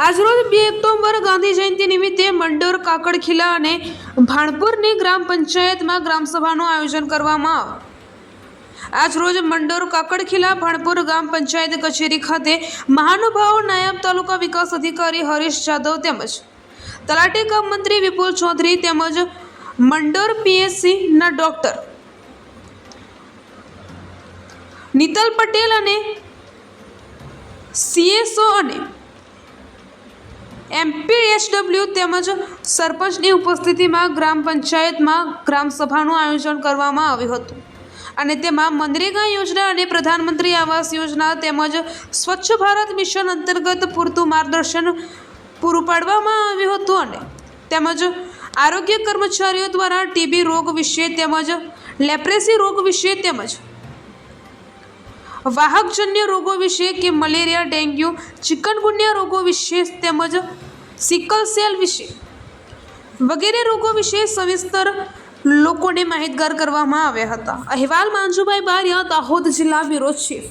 આજરોજ 2 ઓક્ટોબર ગાંધી જયંતિ નિમિત્તે મંડોર, કાકડખીલા અને ભાણપુરની ગ્રામ પંચાયતમાં ગ્રામસભાનું આયોજન કરવામાં આવ્યું। આજરોજ મંડોર, કાકડખીલા, ભાણપુર ગ્રામ પંચાયત કચેરી ખાતે મહાનુભાવો, નાયબ તાલુકા વિકાસ અધિકારી હરીશ જાદવ તેમજ તલાટી કમ મંત્રી વિપુલ ચૌધરી તેમજ મંડોર પીએસસી ના ડોક્ટર નીતલ પટેલ અને સીએસઓ અને એમપીએચડબલ્યુ તેમજ સરપંચની ઉપસ્થિતિમાં ગ્રામ પંચાયતમાં ગ્રામસભાનું આયોજન કરવામાં આવ્યું હતું અને તેમાં મનરેગા યોજના અને પ્રધાનમંત્રી આવાસ યોજના તેમજ સ્વચ્છ ભારત મિશન અંતર્ગત પૂરતું માર્ગદર્શન પૂરું પાડવામાં આવ્યું હતું અને તેમજ આરોગ્ય કર્મચારીઓ દ્વારા ટીબી રોગ વિશે તેમજ લેપ્રેસી રોગ વિશે તેમજ વાહકજન્ય રોગો વિશે કે મલેરિયા, ડેન્ગ્યુ, ચિકનગુનિયા રોગો વિશે તેમજ સિકલ સેલ વિશે વગેરે રોગો વિશે સવિસ્તર લોકોને માહિતગાર કરવામાં આવ્યા હતા। અહેવાલ માંજુભાઈ બારિયા, દાહોદ જિલ્લા બ્યુરો ચીફ।